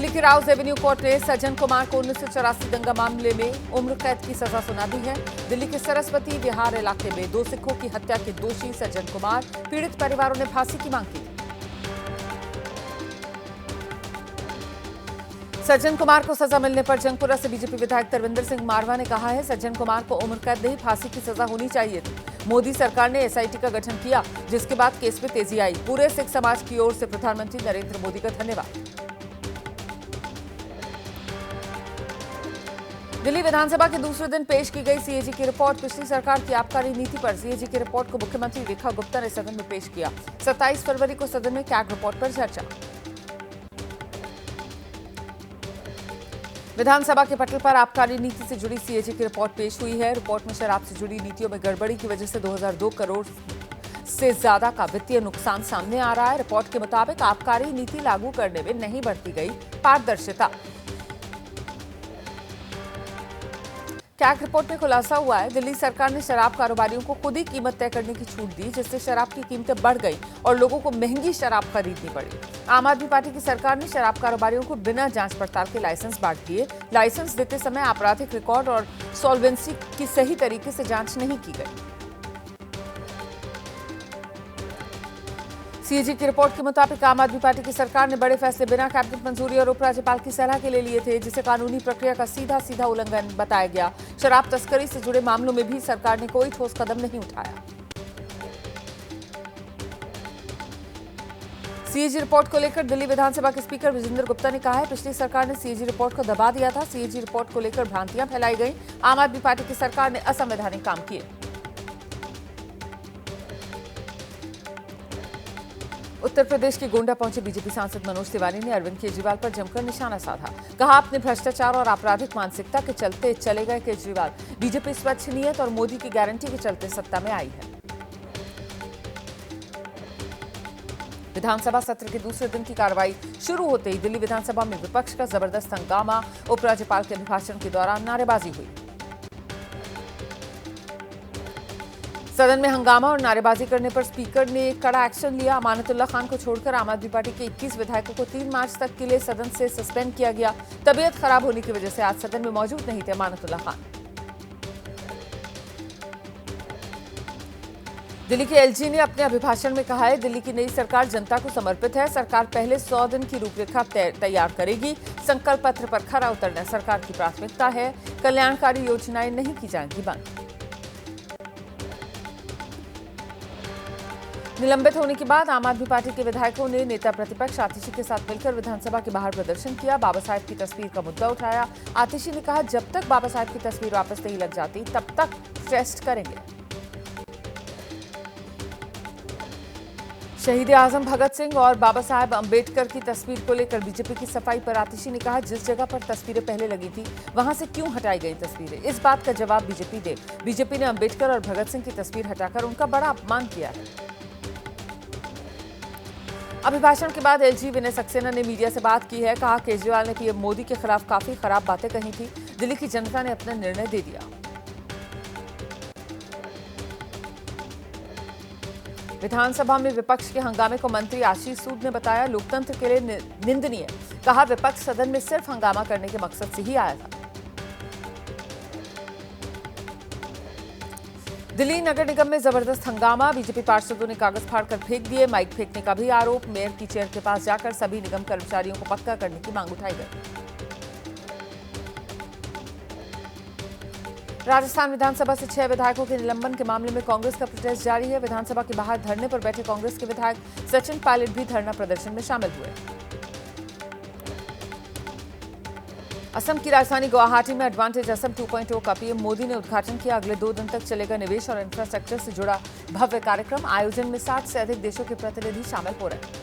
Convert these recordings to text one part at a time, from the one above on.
दिल्ली की Rouse Avenue court ने सज्जन कुमार को 1984 दंगा मामले में उम्र कैद की सजा सुना दी है। दिल्ली के सरस्वती विहार इलाके में 2 सिखों की हत्या के दोषी सज्जन कुमार पीड़ित परिवारों ने फांसी की मांग की। सज्जन कुमार को सजा मिलने पर जंगपुरा से बीजेपी विधायक तरविंदर सिंह मारवा ने कहा है, सज्जन कुमार को उम्र कैद नहीं फांसी की सजा होनी चाहिए थी। मोदी सरकार ने एसआईटी का गठन किया, जिसके बाद केस में तेजी आई। पूरे सिख समाज की ओर से प्रधानमंत्री नरेंद्र मोदी का धन्यवाद। दिल्ली विधानसभा के दूसरे दिन पेश की गई सीएजी की रिपोर्ट। पिछली सरकार की आबकारी नीति पर सीएजी की रिपोर्ट को मुख्यमंत्री रेखा गुप्ता ने सदन में पेश किया। 27 फरवरी को सदन में कैग रिपोर्ट पर चर्चा। विधानसभा के पटल पर आबकारी नीति से जुड़ी सीएजी की रिपोर्ट पेश हुई है। रिपोर्ट में शराब से जुड़ी नीतियों में गड़बड़ी की वजह से 2002 करोड़ से ज्यादा का वित्तीय नुकसान सामने आ रहा है। रिपोर्ट के मुताबिक आबकारी नीति लागू करने में नहीं बरती गई पारदर्शिता। कैग रिपोर्ट में खुलासा हुआ है, दिल्ली सरकार ने शराब कारोबारियों को खुद ही कीमत तय करने की छूट दी, जिससे शराब की कीमतें बढ़ गई और लोगों को महंगी शराब खरीदनी पड़ी। आम आदमी पार्टी की सरकार ने शराब कारोबारियों को बिना जांच पड़ताल के लाइसेंस बांट दिए। लाइसेंस देते समय आपराधिक रिकॉर्ड और सॉल्वेंसी की सही तरीके से जांच नहीं की गई। सीएजी की रिपोर्ट के मुताबिक आम आदमी पार्टी की सरकार ने बड़े फैसले बिना कैबिनेट मंजूरी और उपराज्यपाल की सलाह के लिए लिए थे, जिसे कानूनी प्रक्रिया का सीधा उल्लंघन बताया गया। शराब तस्करी से जुड़े मामलों में भी सरकार ने कोई ठोस कदम नहीं उठाया। सीएजी रिपोर्ट को लेकर दिल्ली विधानसभा के स्पीकर विजेंद्र गुप्ता ने कहा है, पिछली सरकार ने सीएजी रिपोर्ट को दबा दिया था। सीएजी रिपोर्ट को लेकर भ्रांतियां फैलाई गई। आम आदमी पार्टी की सरकार ने असंवैधानिक काम किए। उत्तर प्रदेश के गोंडा पहुंचे बीजेपी सांसद मनोज तिवारी ने अरविंद केजरीवाल पर जमकर निशाना साधा। कहा, आपने भ्रष्टाचार और आपराधिक मानसिकता के चलते चले गए केजरीवाल। बीजेपी स्वच्छ नियत और मोदी की गारंटी के चलते सत्ता में आई है। विधानसभा सत्र के दूसरे दिन की कार्रवाई शुरू होते ही दिल्ली विधानसभा में विपक्ष का जबरदस्त हंगामा। उपराज्यपाल के अभिभाषण के दौरान नारेबाजी हुई। सदन में हंगामा और नारेबाजी करने पर स्पीकर ने कड़ा एक्शन लिया। अमानतुल्लाह खान को छोड़कर आम आदमी पार्टी के 21 विधायकों को 3 मार्च तक के लिए सदन से सस्पेंड किया गया। तबीयत खराब होने की वजह से आज सदन में मौजूद नहीं थे अमानतुल्लाह खान। दिल्ली के एलजी ने अपने अभिभाषण में कहा है, दिल्ली की नई सरकार जनता को समर्पित है। सरकार पहले 100 दिन की रूपरेखा तैयार करेगी। संकल्प पत्र पर खरा उतरना सरकार की प्राथमिकता है। कल्याणकारी योजनाएं नहीं की जाएंगी बंद। निलंबित होने के बाद आम आदमी पार्टी के विधायकों ने नेता प्रतिपक्ष आतिशी के साथ मिलकर विधानसभा के बाहर प्रदर्शन किया। बाबा साहेब की तस्वीर का मुद्दा उठाया। आतिशी ने कहा, जब तक बाबा साहेब की तस्वीर वापस नहीं लग जाती तब तक प्रोटेस्ट करेंगे। शहीद आजम भगत सिंह और बाबा साहेब अंबेडकर की तस्वीर को लेकर बीजेपी की सफाई पर आतिशी ने कहा, जिस जगह पर तस्वीरें पहले लगी थी वहां से क्यों हटाई गई तस्वीरें, इस बात का जवाब बीजेपी दे। बीजेपी ने अंबेडकर और भगत सिंह की तस्वीर हटाकर उनका बड़ा अपमान किया है। अभिभाषण के बाद एलजी विनय सक्सेना ने मीडिया से बात की है। कहा, केजरीवाल ने पीएम मोदी के खिलाफ काफी खराब बातें कही थी। दिल्ली की जनता ने अपना निर्णय दे दिया। विधानसभा में विपक्ष के हंगामे को मंत्री आशीष सूद ने बताया लोकतंत्र के लिए निंदनीय। कहा, विपक्ष सदन में सिर्फ हंगामा करने के मकसद से ही आया था। दिल्ली नगर निगम में जबरदस्त हंगामा। बीजेपी पार्षदों ने कागज फाड़कर फेंक दिए। माइक फेंकने का भी आरोप। मेयर की चेयर के पास जाकर सभी निगम कर्मचारियों को पक्का करने की मांग उठाई गई। राजस्थान विधानसभा से 6 विधायकों के निलंबन के मामले में कांग्रेस का प्रोटेस्ट जारी है। विधानसभा के बाहर धरने पर बैठे कांग्रेस के विधायक सचिन पायलट भी धरना प्रदर्शन में शामिल हुए। असम की राजधानी गुवाहाटी में एडवांटेज असम 2.0 का पीएम मोदी ने उद्घाटन किया। अगले 2 दिन तक चलेगा निवेश और इंफ्रास्ट्रक्चर से जुड़ा भव्य कार्यक्रम। आयोजन में 60 से अधिक देशों के प्रतिनिधि शामिल हो रहे हैं।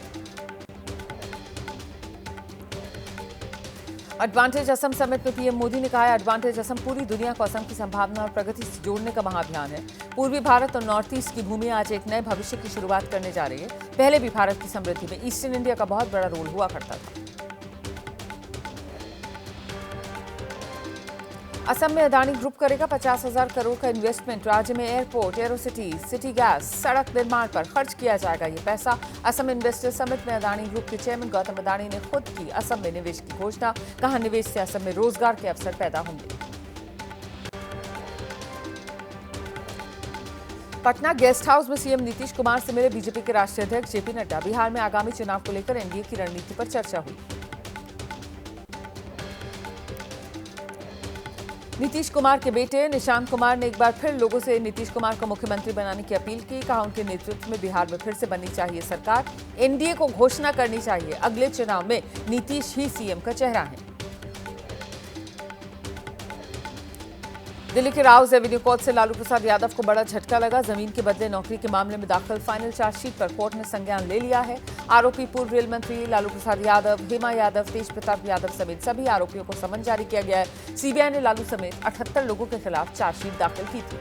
एडवांटेज असम समिट में पीएम मोदी ने कहा, एडवांटेज असम पूरी दुनिया को असम की संभावना और प्रगति से जोड़ने का महाअभियान है। पूर्वी भारत और नॉर्थ ईस्ट की भूमि आज एक नए भविष्य की शुरुआत करने जा रही है। पहले भी भारत की समृद्धि में ईस्टर्न इंडिया का बहुत बड़ा रोल हुआ करता था। असम में अदानी ग्रुप करेगा 50,000 करोड़ का इन्वेस्टमेंट। राज्य में एयरपोर्ट, एरोसिटी, सिटी गैस, सड़क निर्माण पर खर्च किया जाएगा ये पैसा। असम इन्वेस्टर समिट में अदानी ग्रुप के चेयरमैन गौतम अदानी ने खुद की असम में निवेश की घोषणा। कहा, निवेश से असम में रोजगार के अवसर पैदा होंगे। पटना गेस्ट हाउस में सीएम नीतीश कुमार से मिले बीजेपी के राष्ट्रीय अध्यक्ष जेपी नड्डा। बिहार में आगामी चुनाव को लेकर एनडीए की रणनीति पर चर्चा हुई। नीतीश कुमार के बेटे निशांत कुमार ने एक बार फिर लोगों से नीतीश कुमार को मुख्यमंत्री बनाने की अपील की। कहा, उनके नेतृत्व में बिहार में फिर से बननी चाहिए सरकार। एनडीए को घोषणा करनी चाहिए, अगले चुनाव में नीतीश ही सीएम का चेहरा है। दिल्ली के राउज एवेन्यू कोर्ट से लालू प्रसाद यादव को बड़ा झटका लगा। जमीन के बदले नौकरी के मामले में दाखिल फाइनल चार्जशीट पर कोर्ट ने संज्ञान ले लिया है। आरोपी पूर्व रेल मंत्री लालू प्रसाद यादव, हेमा यादव, तेज प्रताप यादव समेत सभी आरोपियों को समन जारी किया गया है। सीबीआई ने लालू समेत 78 लोगों के खिलाफ चार्जशीट दाखिल की थी।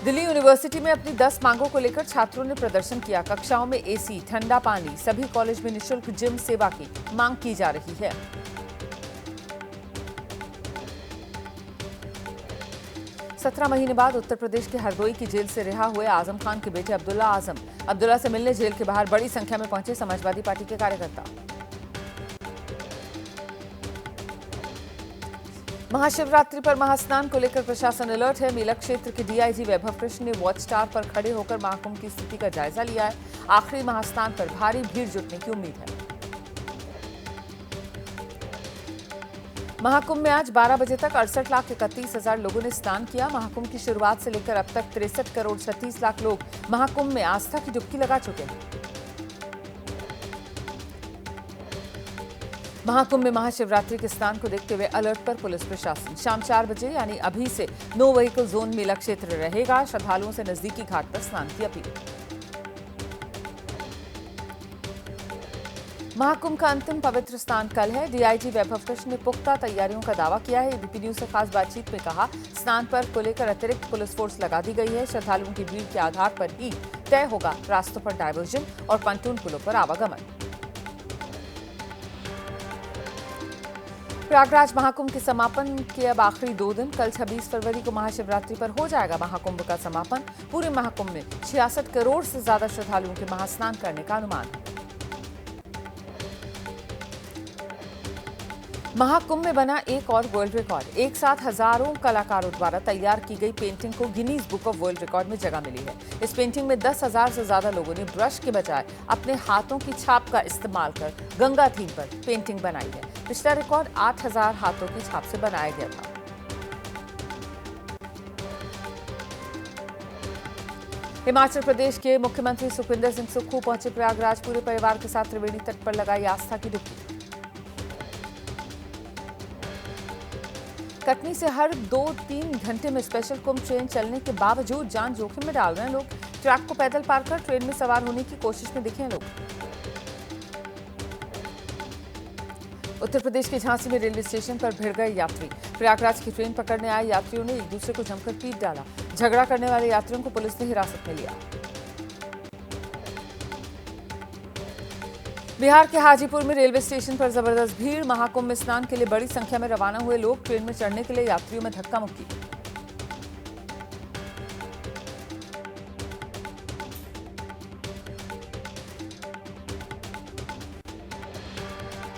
दिल्ली यूनिवर्सिटी में अपनी 10 मांगों को लेकर छात्रों ने प्रदर्शन किया। कक्षाओं में एसी, ठंडा पानी, सभी कॉलेज में निःशुल्क जिम सेवा की मांग की जा रही है। 17 महीने बाद उत्तर प्रदेश के हरदोई की जेल से रिहा हुए आजम खान के बेटे अब्दुल्ला आजम। अब्दुल्ला से मिलने जेल के बाहर बड़ी संख्या में पहुंचे समाजवादी पार्टी के कार्यकर्ता। महाशिवरात्रि पर महास्नान को लेकर प्रशासन अलर्ट है। मेला क्षेत्र के डीआईजी वैभव कृष्ण ने वॉच टावर पर खड़े होकर महाकुंभ की स्थिति का जायजा लिया है। आखिरी महास्नान पर भारी भीड़ जुटने की उम्मीद है। महाकुंभ में आज 12 बजे तक 68,31,000 लोगों ने स्नान किया। महाकुंभ की शुरुआत से लेकर अब तक 63 करोड़ 36 लाख लोग महाकुंभ में आस्था की डुबकी लगा चुके हैं। महाकुंभ में महाशिवरात्रि के स्नान को देखते हुए अलर्ट पर पुलिस प्रशासन। शाम 4 बजे यानी अभी से नो व्हीकल जोन मेला क्षेत्र रहेगा। श्रद्धालुओं से नजदीकी घाट पर स्नान की अपील। महाकुंभ का अंतिम पवित्र स्नान कल है। डीआईजी वैभव कृष्ण ने पुख्ता तैयारियों का दावा किया है। एबीपी न्यूज से खास बातचीत में कहा, स्नान पर को लेकर अतिरिक्त पुलिस फोर्स लगा दी गई है। श्रद्धालुओं की भीड़ के आधार पर ही तय होगा रास्तों पर डायवर्जन और पंटून पुलों पर आवागमन। प्रयागराज महाकुंभ के समापन के अब आखिरी 2 दिन। कल 26 फरवरी को महाशिवरात्रि पर हो जाएगा महाकुंभ का समापन। पूरे महाकुंभ में 66 करोड़ से ज्यादा श्रद्धालुओं के महास्नान करने का अनुमान है। महाकुंभ में बना एक और वर्ल्ड रिकॉर्ड। एक साथ हजारों कलाकारों द्वारा तैयार की गई पेंटिंग को Guinness book of world record में जगह मिली है। इस पेंटिंग में 10,000 से ज्यादा लोगों ने ब्रश के बजाय अपने हाथों की छाप का इस्तेमाल कर गंगा थीम पर पेंटिंग बनाई है। पिछला रिकॉर्ड 8,000 हाथों की छाप से बनाया गया था। हिमाचल प्रदेश के मुख्यमंत्री सुखविंदर सिंह सुक्खू पहुंचे प्रयागराज। पूरे परिवार के साथ त्रिवेणी तट पर लगाई आस्था की डुबकी। कटनी से हर 2-3 घंटे में स्पेशल कुंभ ट्रेन चलने के बावजूद जान जोखिम में डाल रहे हैं लोग। ट्रैक को पैदल पार कर ट्रेन में सवार होने की कोशिश में दिखे लोग। उत्तर प्रदेश के झांसी में रेलवे स्टेशन पर भिड़ गए यात्री। प्रयागराज की ट्रेन पकड़ने आए यात्रियों ने एक दूसरे को जमकर पीट डाला। झगड़ा करने वाले यात्रियों को पुलिस ने हिरासत में लिया। बिहार के हाजीपुर में रेलवे स्टेशन पर जबरदस्त भीड़। महाकुंभ में स्नान के लिए बड़ी संख्या में रवाना हुए लोग। ट्रेन में चढ़ने के लिए यात्रियों में धक्का मुक्की।